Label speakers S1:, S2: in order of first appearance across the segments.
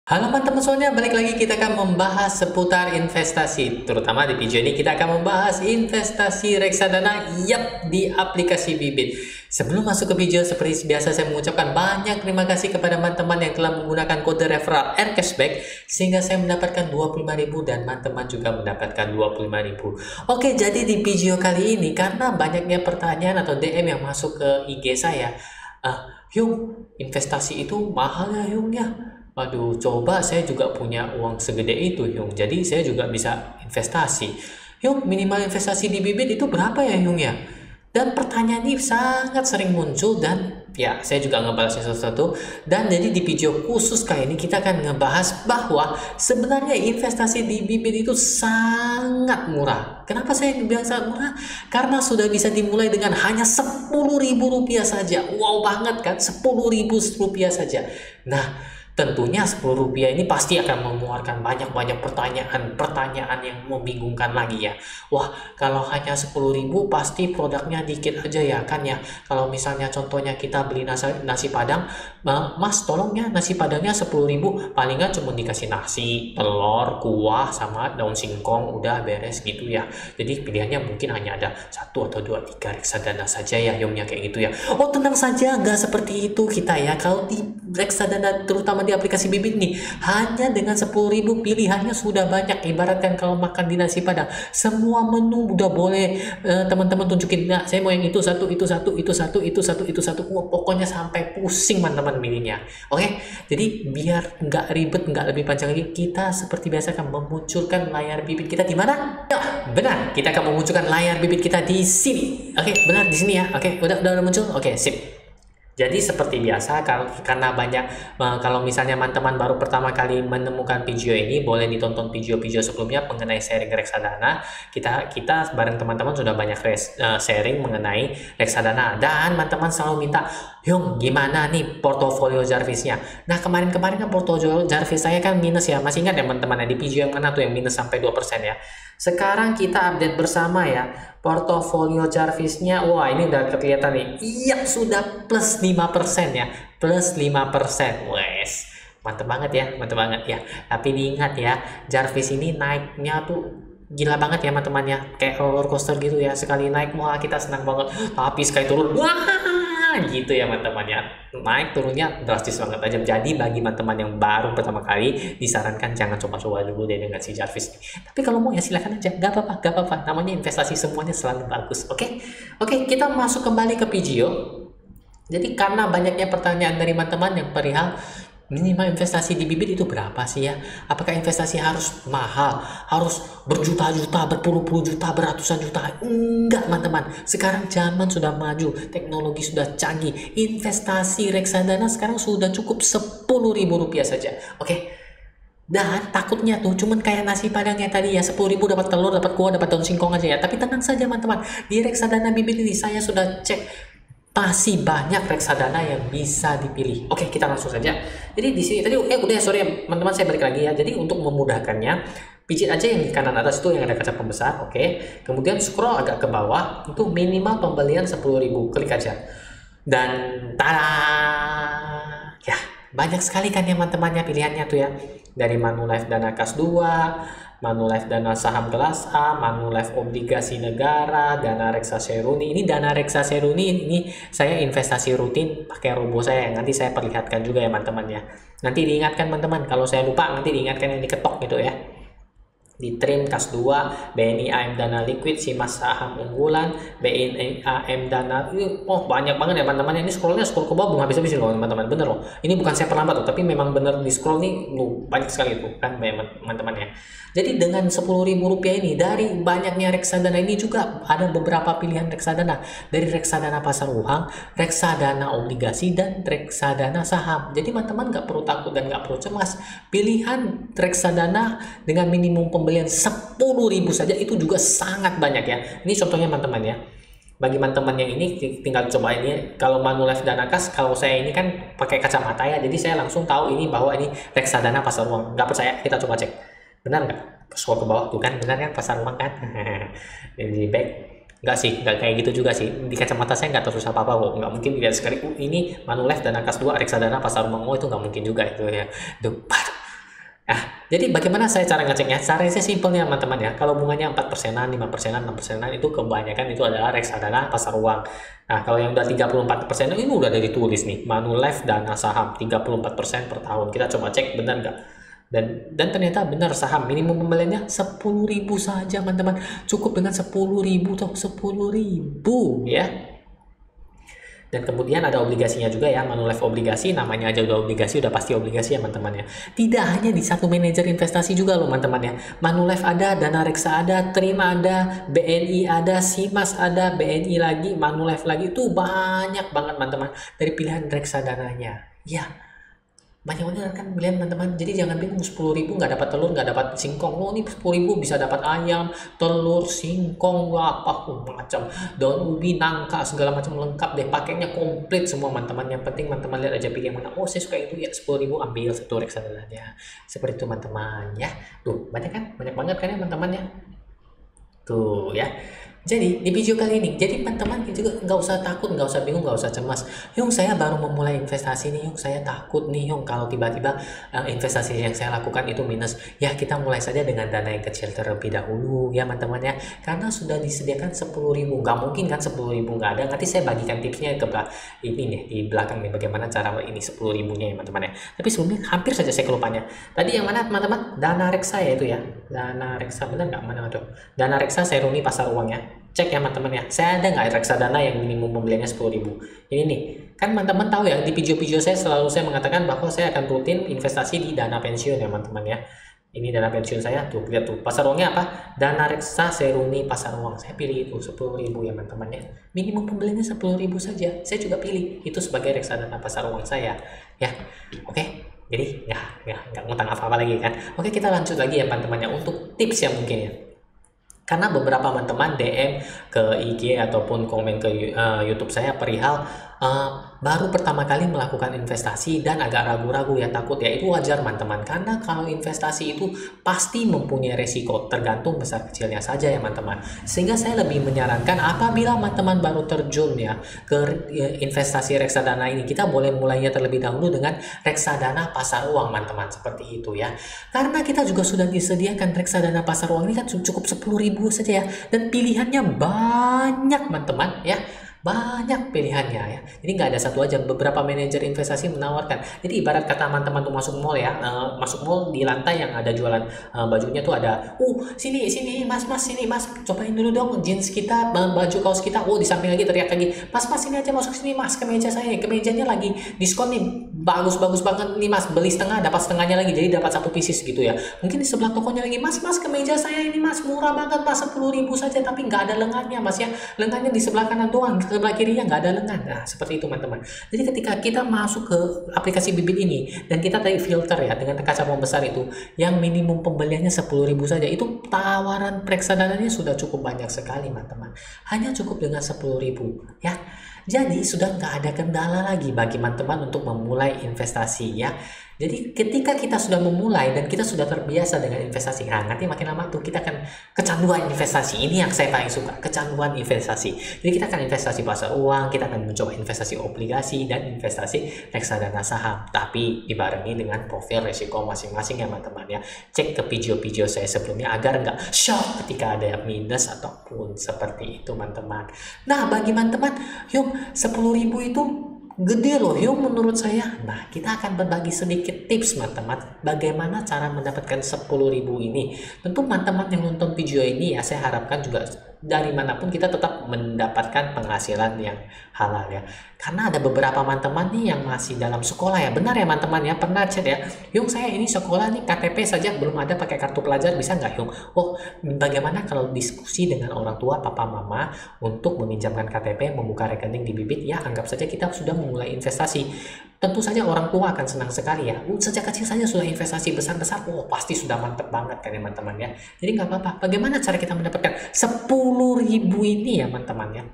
S1: Halo teman-teman semuanya, balik lagi kita akan membahas seputar investasi. Terutama di video ini kita akan membahas investasi reksadana di aplikasi Bibit. Sebelum masuk ke video, seperti biasa saya mengucapkan banyak terima kasih kepada teman-teman yang telah menggunakan kode referral Cashback sehingga saya mendapatkan 25.000 dan teman-teman juga mendapatkan 25.000. Oke, jadi di video kali ini karena banyaknya pertanyaan atau DM yang masuk ke IG saya, Hyung, investasi itu mahal ya Hyung ya? Waduh, coba saya juga punya uang segede itu, Hyung. Jadi saya juga bisa investasi. Hyung, minimal investasi di Bibit itu berapa ya, Hyung ya? Dan pertanyaan ini sangat sering muncul dan ya saya juga ngebalasnya satu-satu. Dan jadi di video khusus kali ini kita akan ngebahas bahwa sebenarnya investasi di Bibit itu sangat murah. Kenapa saya bilang sangat murah? Karena sudah bisa dimulai dengan hanya Rp10.000 saja. Wow banget kan, Rp10.000 saja. Nah, tentunya Rp10 ini pasti akan mengeluarkan banyak-banyak pertanyaan yang membingungkan lagi ya. Wah, kalau hanya 10.000 pasti produknya dikit aja ya kan ya. Kalau misalnya contohnya kita beli nasi padang, Mas tolong ya nasi padangnya 10.000, paling nggak cuma dikasih nasi, telur, kuah, sama daun singkong, udah beres gitu ya. Jadi pilihannya mungkin hanya ada 1 atau 2, 3 reksadana saja ya, Yomnya kayak gitu ya. Oh tenang saja, nggak seperti itu kita ya. Kalau di reksadana terutama di aplikasi Bibit nih, hanya dengan 10.000 pilihannya sudah banyak. Ibaratkan kalau makan di nasi padang, semua menu udah boleh teman-teman tunjukin. Nah, saya mau yang itu satu, itu satu, itu satu, itu satu, itu satu. Wah, pokoknya sampai pusing teman-teman milihnya. Oke, jadi biar nggak ribet, nggak lebih panjang lagi, kita seperti biasa akan memunculkan layar Bibit kita di mana? Ya, benar, kita akan memunculkan layar Bibit kita di sini. Oke, benar di sini ya. Oke, udah muncul. Oke, sip. Jadi seperti biasa, karena banyak, kalau misalnya teman-teman baru pertama kali menemukan video ini, boleh ditonton video-video sebelumnya mengenai sharing reksadana. Kita bareng teman-teman sudah banyak sharing mengenai reksadana, dan teman-teman selalu minta, Hyung, gimana nih portofolio Jarvisnya? Nah, kemarin-kemarin kan portofolio Jarvis saya kan minus ya, masih ingat ya teman-teman di video yang mana tuh yang minus sampai 2% ya. Sekarang kita update bersama ya, portofolio Jarvisnya, wah ini udah kelihatan nih, iya sudah plus 5% ya, plus 5%, wes, mantep banget ya, mantep banget ya. Tapi diingat ya, Jarvis ini naiknya tuh gila banget ya teman-teman ya, kayak roller coaster gitu ya, sekali naik wah kita senang banget, tapi sekali turun wah gitu ya teman-teman ya, naik turunnya drastis banget aja. Jadi bagi teman-teman yang baru pertama kali, disarankan jangan coba-coba dulu deh dengan si Jarvis ini. Tapi kalau mau ya silahkan aja, gak apa-apa, namanya investasi semuanya selalu bagus. Oke, kita masuk kembali ke video. Jadi karena banyaknya pertanyaan dari teman-teman yang perihal minimal investasi di Bibit itu berapa sih ya? Apakah investasi harus mahal? Harus berjuta-juta, berpuluh-puluh juta, beratusan juta? Enggak, teman-teman. Sekarang zaman sudah maju, teknologi sudah canggih. Investasi reksadana sekarang sudah cukup Rp10.000 saja. Oke. Dan takutnya tuh cuman kayak nasi padangnya tadi ya, 10.000 dapat telur, dapat kuah, dapat daun singkong aja ya. Tapi tenang saja teman-teman, di reksadana Bibit ini saya sudah cek, masih banyak reksadana yang bisa dipilih. Oke, kita langsung saja. Jadi di sini tadi udah sorry teman-teman, saya balik lagi ya. Jadi untuk memudahkannya, pijit aja yang di kanan atas itu yang ada kaca pembesar, oke. Kemudian scroll agak ke bawah, itu minimal pembelian 10.000, klik aja. Dan tada! Ya, banyak sekali kan ya teman-temannya pilihannya tuh ya. Dari Manulife Dana Kas 2, Manulife Dana Saham Kelas A, Manulife Obligasi Negara, Dana Reksa Seruni. Ini Dana Reksa Seruni ini saya investasi rutin pakai robo saya. Nanti saya perlihatkan juga ya teman-teman ya. Nanti diingatkan teman-teman, kalau saya lupa nanti diingatkan yang diketok gitu ya. Di Trim Kas 2, BNI AM Dana Liquid, Simas Saham Unggulan, BNI AM Dana, oh banyak banget ya teman-teman. Ini scroll ke bawah belum habis-habis loh teman-teman, bener loh. Ini bukan saya perlambat loh, tapi memang bener di scroll nih banyak sekali tuh kan teman-teman ya. Jadi dengan Rp10.000 ini, dari banyaknya reksadana ini juga ada beberapa pilihan reksadana, dari reksadana pasar uang, reksadana obligasi, dan reksadana saham. Jadi teman-teman nggak perlu takut dan nggak perlu cemas. Pilihan reksadana dengan minimum pembelian 10.000 saja itu juga sangat banyak ya. Ini contohnya teman-teman ya. Bagi teman-teman yang ini tinggal coba ini. Kalau Manulife Dana Kas, kalau saya ini kan pakai kacamata ya, jadi saya langsung tahu ini bahwa ini reksadana pasar uang. Nggak percaya, kita coba cek. Benar nggak? Scroll ke bawah tuh kan, benar kan pasar uang kan? Di back. Nggak sih, nggak kayak gitu juga sih. Di kacamata saya nggak terus apa-apa kok. Nggak mungkin dilihat sekali, ini Manulife Dana Kas 2 reksadana pasar uang. Oh itu nggak mungkin juga itu ya. Duh, Jadi bagaimana saya cara ngeceknya? Caranya saya simpelnya teman-teman ya. Kalau bunganya 4%-an, 5%-an, 6%-an itu kebanyakan itu adalah reksadana pasar uang. Nah, kalau yang udah 34% ini udah ada ditulis nih, Manulife dana saham 34% per tahun. Kita coba cek benar nggak? Dan ternyata benar, saham minimum pembeliannya 10.000 saja teman-teman. Cukup dengan 10.000 atau 10.000 ya. Dan kemudian ada obligasinya juga ya, Manulife obligasi, namanya aja udah obligasi, udah pasti obligasi ya teman-teman ya. Tidak hanya di satu manajer investasi juga loh teman-teman ya. Manulife ada, Dana Reksa ada, Trim ada, BNI ada, Simas ada, BNI lagi, Manulife lagi, itu banyak banget teman-teman dari pilihan reksadananya. Ya, banyak banget kan pilihan teman-teman. Jadi jangan bingung 10.000 nggak dapat telur, nggak dapat singkong. Oh ini 10.000 bisa dapat ayam, telur, singkong, apa macam, daun ubi, nangka, segala macam lengkap deh, pakainya komplit semua teman-teman. Yang penting teman-teman lihat aja pilih yang mana. Oh saya suka itu ya, 10.000 ambil satu reksadanya. Seperti itu teman-teman ya. Tuh banyak kan, banyak banget kan ya teman-teman ya. Tuh ya. Jadi di video kali ini, jadi teman-teman juga nggak usah takut, nggak usah bingung, nggak usah cemas. Yung saya baru memulai investasi nih, yung saya takut nih, yung kalau tiba-tiba investasi yang saya lakukan itu minus. Ya kita mulai saja dengan dana yang kecil terlebih dahulu ya teman-teman ya. Karena sudah disediakan 10.000, nggak mungkin kan 10.000 nggak ada. Nanti saya bagikan tipsnya ke ini nih di belakang nih, bagaimana cara ini 10.000-nya ya teman-teman ya. Tapi sebelumnya hampir saja saya kelupanya. Tadi yang mana teman-teman? Dana reksa ya itu ya. Dana reksa benar nggak, mana tuh? Dana reksa Seruni pasar uang ya. Cek ya teman-teman ya, saya ada nggak reksadana yang minimum pembeliannya 10.000? Ini nih, kan teman-teman tahu ya, di video-video saya selalu saya mengatakan bahwa saya akan rutin investasi di dana pensiun ya teman-teman ya. Ini dana pensiun saya, tuh lihat tuh, pasar uangnya apa? Dana reksa Seruni pasar uang, saya pilih itu 10.000 ya teman-teman ya. Minimum pembeliannya 10.000 saja, saya juga pilih itu sebagai reksadana pasar uang saya ya. Oke. Jadi nggak ngutang apa-apa lagi kan. Oke, kita lanjut lagi ya teman-teman ya, untuk tips ya mungkin ya. Karena beberapa teman-teman DM ke IG ataupun komen ke YouTube saya perihal baru pertama kali melakukan investasi dan agak ragu-ragu ya, takut ya. Itu wajar teman-teman, karena kalau investasi itu pasti mempunyai resiko, tergantung besar kecilnya saja ya teman-teman. Sehingga saya lebih menyarankan apabila teman-teman baru terjun ya ke investasi reksadana ini, kita boleh mulainya terlebih dahulu dengan reksadana pasar uang teman-teman, seperti itu ya. Karena kita juga sudah disediakan reksadana pasar uang ini kan cukup 10.000 saja ya, dan pilihannya banyak teman-teman ya. Banyak pilihannya ya, jadi nggak ada satu aja. Beberapa manajer investasi menawarkan, jadi ibarat kata teman-teman tuh masuk mall ya, masuk mall di lantai yang ada jualan bajunya tuh ada, sini mas sini mas, cobain dulu dong jeans kita, baju kaos kita. Di samping lagi teriak lagi, mas sini aja, masuk sini mas, kemeja saya, kemejanya lagi diskon nih, bagus banget nih mas, beli setengah dapat setengahnya lagi, jadi dapat satu pieces gitu ya. Mungkin di sebelah tokonya lagi, mas kemeja saya ini mas murah banget mas, 10.000 saja, tapi nggak ada lengannya mas ya, lengannya di sebelah kanan doang, sebelah kirinya nggak ada lengan. Nah seperti itu teman-teman. Jadi ketika kita masuk ke aplikasi Bibit ini dan kita tadi filter ya dengan kaca pembesar itu yang minimum pembeliannya 10.000 saja, itu tawaran reksadananya sudah cukup banyak sekali teman-teman, hanya cukup dengan 10.000 ya. Jadi sudah nggak ada kendala lagi bagi teman-teman untuk memulai investasi ya. Jadi ketika kita sudah memulai dan kita sudah terbiasa dengan investasi, nanti makin lama tuh kita akan kecanduan investasi. Ini yang saya paling suka, kecanduan investasi. Jadi kita akan investasi pasar uang, kita akan mencoba investasi obligasi dan investasi reksadana saham. Tapi dibarengi dengan profil risiko masing-masing ya teman-teman ya. Cek ke video-video saya sebelumnya agar nggak shock ketika ada minus ataupun seperti itu teman-teman. Nah bagi teman-teman, yuk 10.000 itu gede loh yuk menurut saya. Nah kita akan berbagi sedikit tips teman-teman bagaimana cara mendapatkan 10.000 ini. Tentu teman-teman yang nonton video ini ya, saya harapkan juga dari manapun kita tetap mendapatkan penghasilan yang halal ya. Karena ada beberapa teman-teman nih yang masih dalam sekolah ya, benar ya teman-teman ya, pernah chat ya, yung saya ini sekolah nih KTP saja belum ada, pakai kartu pelajar bisa nggak yung? Bagaimana kalau diskusi dengan orang tua papa mama untuk meminjamkan KTP, membuka rekening di Bibit ya, anggap saja kita sudah memulai investasi. Tentu saja orang tua akan senang sekali ya, sejak kecil saja sudah investasi besar-besar, pasti sudah mantep banget kan ya teman-teman ya. Jadi nggak apa-apa, bagaimana cara kita mendapatkan 10.000 ini ya teman-teman ya.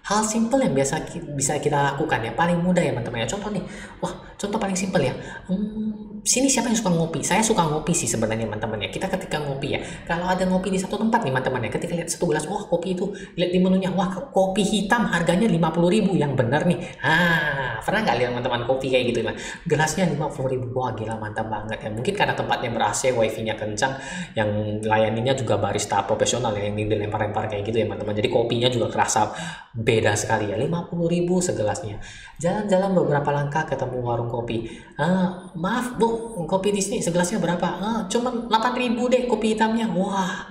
S1: Hal simple yang bisa kita lakukan ya, paling mudah ya teman-teman ya. Contoh nih, contoh paling simple ya. Sini siapa yang suka ngopi? Saya suka ngopi sih sebenarnya teman-teman ya. Kita ketika ngopi ya, kalau ada ngopi di satu tempat nih teman-teman ya, ketika lihat satu gelas, kopi itu, lihat di menunya, kopi hitam harganya 50.000, yang benar nih. Pernah nggak lihat teman-teman kopi kayak gitu kan? Gelasnya 50.000, wah gila mantap banget ya. Mungkin karena tempatnya ber-AC, wifi-nya kencang, yang layaninya juga barista profesional ya, yang dilempar-lempar kayak gitu ya teman-teman. Jadi kopinya juga kerasa beda sekali ya, 50.000 segelasnya. Jalan-jalan beberapa langkah ketemu warung kopi. Maaf bu, kopi di sini segelasnya berapa? Cuman 8.000 deh kopi hitamnya. Wah,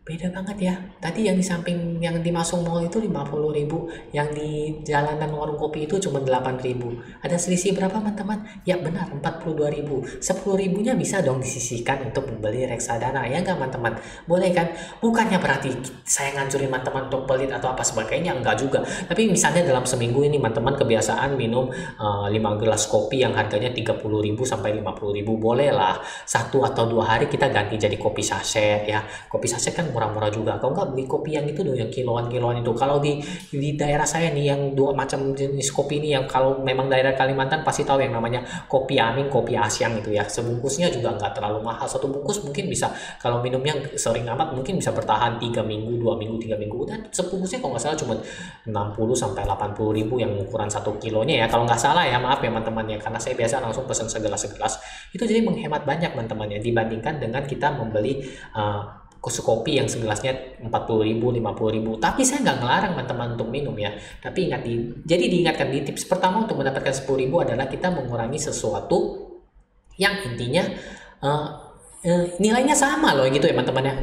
S1: beda banget ya. Tadi yang di samping yang di Masung Mall itu 50.000, yang di jalanan warung kopi itu cuma 8.000. Ada selisih berapa teman-teman? Ya benar, 42.000. 10.000-nya bisa dong disisihkan untuk membeli reksadana, ya nggak teman-teman? Boleh kan? Bukannya berarti saya ngancurin teman-teman untuk pelit atau apa sebagainya, enggak juga. Tapi misalnya dalam seminggu ini teman-teman kebiasaan minum 5 gelas kopi yang harganya 30.000 sampai 50.000, boleh lah 1 atau 2 hari kita ganti jadi kopi saset ya. Kopi saset kan murah-murah juga. Kalau nggak beli kopi yang itu dong, yang kiloan-kiloan itu. Kalau di daerah saya nih, yang 2 macam jenis kopi ini, yang kalau memang daerah Kalimantan pasti tahu yang namanya kopi Amin, kopi Asyang itu ya. Sebungkusnya juga nggak terlalu mahal. Satu bungkus mungkin bisa, kalau minumnya sering amat mungkin bisa bertahan 3 minggu, 2 minggu, 3 minggu. Dan sebungkusnya kalau nggak salah cuma 60 sampai 80.000 yang ukuran 1 kilonya ya. Kalau nggak salah ya, maaf ya teman-teman ya. Karena saya biasa langsung pesan segelas-segelas. Itu jadi menghemat banyak teman-teman ya, dibandingkan dengan kita membeli kopi yang segelasnya 40.000, 50.000. Tapi saya nggak ngelarang teman-teman untuk minum ya. Tapi jadi diingatkan di tips pertama untuk mendapatkan 10.000 adalah kita mengurangi sesuatu yang intinya nilainya sama loh gitu ya teman-teman ya.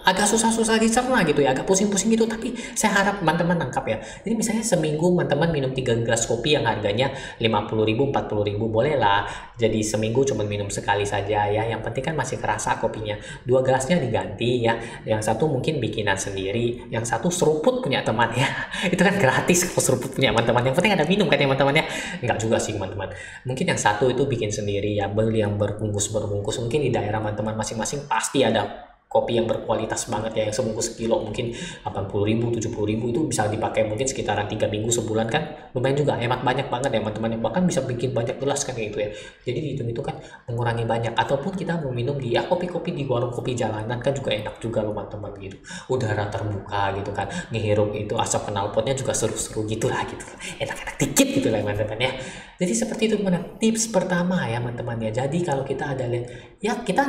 S1: Agak susah-susah dicerna gitu ya, agak pusing-pusing gitu, tapi saya harap teman-teman nangkap ya. Jadi misalnya seminggu teman-teman minum 3 gelas kopi yang harganya 50.000, 40.000, boleh lah. Jadi seminggu cuma minum sekali saja ya. Yang penting kan masih kerasa kopinya. 2 gelasnya diganti ya. Yang satu mungkin bikinan sendiri, yang satu seruput punya teman ya. Itu kan gratis kalau seruput punya teman-teman. Yang penting ada minum kan ya teman-teman ya. Enggak juga sih teman-teman. Mungkin yang satu itu bikin sendiri ya, beli yang berbungkus-berbungkus. Mungkin di daerah teman-teman masing-masing pasti ada kopi yang berkualitas banget ya, yang sebungkus sekilo mungkin 80.000, 70.000, itu bisa dipakai mungkin sekitaran 3 minggu, sebulan kan lumayan juga, hemat banyak banget ya teman-teman, bahkan bisa bikin banyak gelas kan kayak gitu ya. Jadi dihitung itu kan mengurangi banyak. Ataupun kita meminum di kopi-kopi di warung kopi jalanan kan juga enak juga loh teman-teman gitu, udara terbuka gitu kan, ngehirup itu asap knalpotnya juga seru-seru gitu lah gitu, enak-enak dikit gitu lah teman-teman ya. Jadi seperti itu teman-teman, tips pertama ya teman-teman ya. Jadi kalau kita ada ya, kita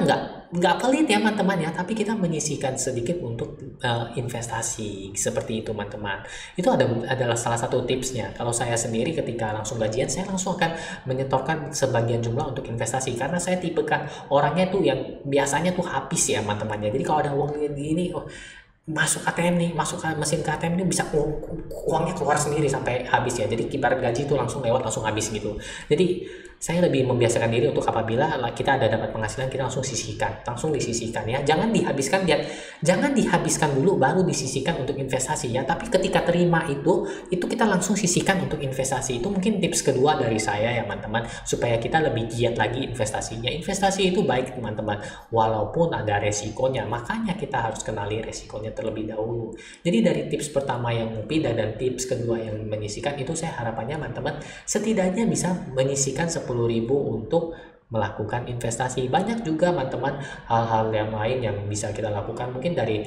S1: nggak pelit ya teman-teman ya, tapi kita menyisihkan sedikit untuk investasi seperti itu teman-teman. Itu adalah salah satu tipsnya. Kalau saya sendiri ketika langsung gajian, saya langsung akan menyetorkan sebagian jumlah untuk investasi, karena saya tipe kan orangnya tuh yang biasanya tuh habis ya teman-teman ya. Jadi kalau ada uang ini masuk ATM nih, masuk ke mesin ATM ini bisa uangnya keluar sendiri sampai habis ya. Jadi kibarat gaji itu langsung lewat, langsung habis gitu. Jadi saya lebih membiasakan diri untuk apabila kita ada dapat penghasilan, kita langsung disisihkan ya. Jangan dihabiskan dulu baru disisihkan untuk investasi ya. Tapi ketika terima itu kita langsung sisihkan untuk investasi. Itu mungkin tips kedua dari saya ya teman-teman, supaya kita lebih giat lagi investasinya. Investasi itu baik teman-teman, walaupun ada resikonya. Makanya kita harus kenali resikonya terlebih dahulu. Jadi dari tips pertama yang pindah dan tips kedua yang menyisihkan, itu saya harapannya teman-teman setidaknya bisa menyisihkan 10.000 untuk melakukan investasi. Banyak juga teman-teman hal-hal yang lain yang bisa kita lakukan. Mungkin dari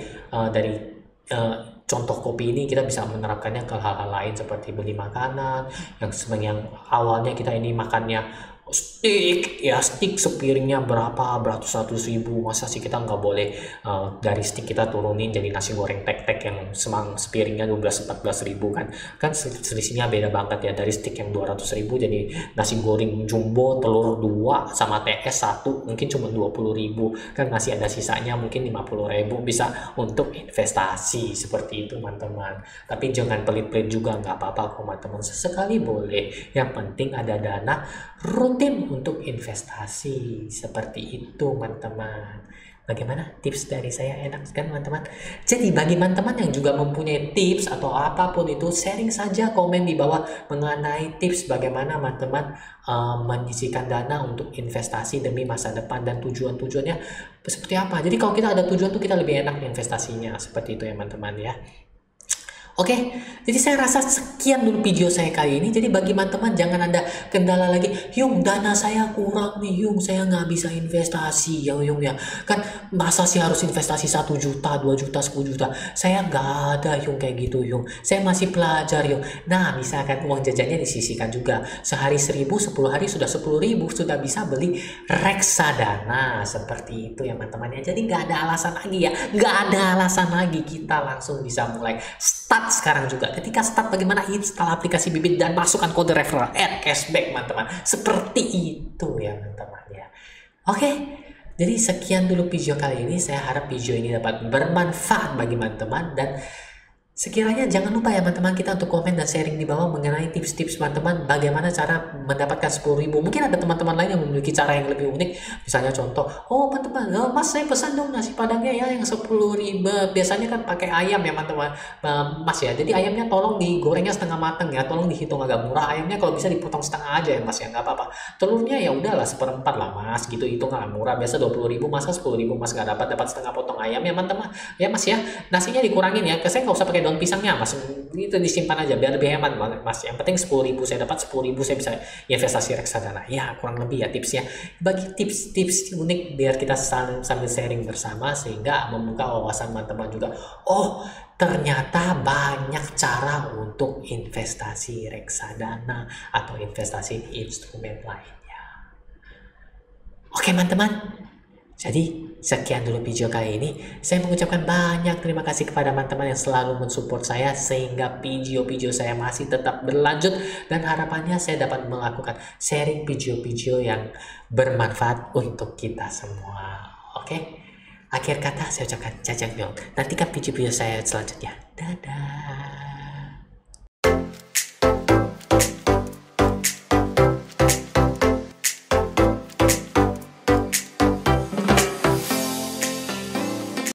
S1: contoh kopi ini kita bisa menerapkannya ke hal-hal lain, seperti beli makanan yang awalnya kita ini makannya steak sepiringnya beratus-ratus ribu, masa sih kita nggak boleh dari steak kita turunin jadi nasi goreng tek-tek yang sepiringnya 12-14 ribu kan selisihnya beda banget ya. Dari steak yang 200 ribu jadi nasi goreng jumbo telur 2 sama TS 1 mungkin cuma 20 ribu kan, masih ada sisanya mungkin 50 ribu, bisa untuk investasi seperti itu teman-teman. Tapi jangan pelit-pelit juga, nggak apa-apa teman-teman, sesekali boleh, yang penting ada dana rutin untuk investasi seperti itu teman-teman. Bagaimana tips dari saya, enak kan teman-teman? Jadi bagi teman-teman yang juga mempunyai tips atau apapun itu, sharing saja, komen di bawah mengenai tips bagaimana teman-teman menyisihkan dana untuk investasi demi masa depan, dan tujuannya seperti apa. Jadi kalau kita ada tujuan tuh kita lebih enak investasinya, seperti itu ya teman-teman ya. Oke, jadi saya rasa sekian dulu video saya kali ini. Jadi bagi teman-teman jangan ada kendala lagi. Yung, dana saya kurang nih, Yung, saya nggak bisa investasi ya, Yung ya. Kan masa sih harus investasi 1 juta, 2 juta, 10 juta. Saya nggak ada, Yung, kayak gitu, Yung. Saya masih pelajar, Yung. Nah, misalkan uang jajannya disisihkan juga. Sehari 1.000, 10 hari sudah 10.000, sudah bisa beli reksadana. Seperti itu ya, teman-teman ya. Jadi nggak ada alasan lagi ya. Nggak ada alasan lagi, kita langsung bisa mulai start sekarang juga. Ketika start, bagaimana install aplikasi Bibit dan masukkan kode referral cashback, teman-teman. Seperti itu ya, teman-teman ya. Oke, jadi sekian dulu video kali ini. Saya harap video ini dapat bermanfaat bagi teman-teman, dan sekiranya jangan lupa ya teman-teman, kita untuk komen dan sharing di bawah mengenai tips-tips teman-teman bagaimana cara mendapatkan 10.000. Mungkin ada teman-teman lain yang memiliki cara yang lebih unik. Misalnya contoh, oh teman-teman, Mas saya pesan dong nasi padangnya ya yang 10.000. Biasanya kan pakai ayam ya teman-teman, Mas ya. Jadi ayamnya tolong digorengnya setengah mateng ya, tolong dihitung agak murah. Ayamnya kalau bisa dipotong setengah aja ya Mas ya, nggak apa-apa. Telurnya ya udahlah 1/4 lah Mas, gitu hitung lah murah. Biasa 20.000, masa 10.000 Mas nggak dapat setengah potong ayam ya teman-teman ya Mas ya. Nasinya dikurangin ya, saya nggak usah pakai daun pisangnya Mas, itu disimpan aja biar lebih hemat Mas. Yang penting 10.000 saya dapat, 10.000 saya bisa investasi reksadana ya, kurang lebih ya tipsnya. Bagi tips-tips unik biar kita sambil sharing bersama, sehingga membuka wawasan teman-teman juga. Oh, ternyata banyak cara untuk investasi reksadana atau investasi instrumen lainnya. Oke teman-teman, jadi sekian dulu video kali ini. Saya mengucapkan banyak terima kasih kepada teman-teman yang selalu mensupport saya sehingga video-video saya masih tetap berlanjut, dan harapannya saya dapat melakukan sharing video-video yang bermanfaat untuk kita semua. Oke, akhir kata saya ucapkan jajang dong. Nantikan video-video saya selanjutnya. Dadah.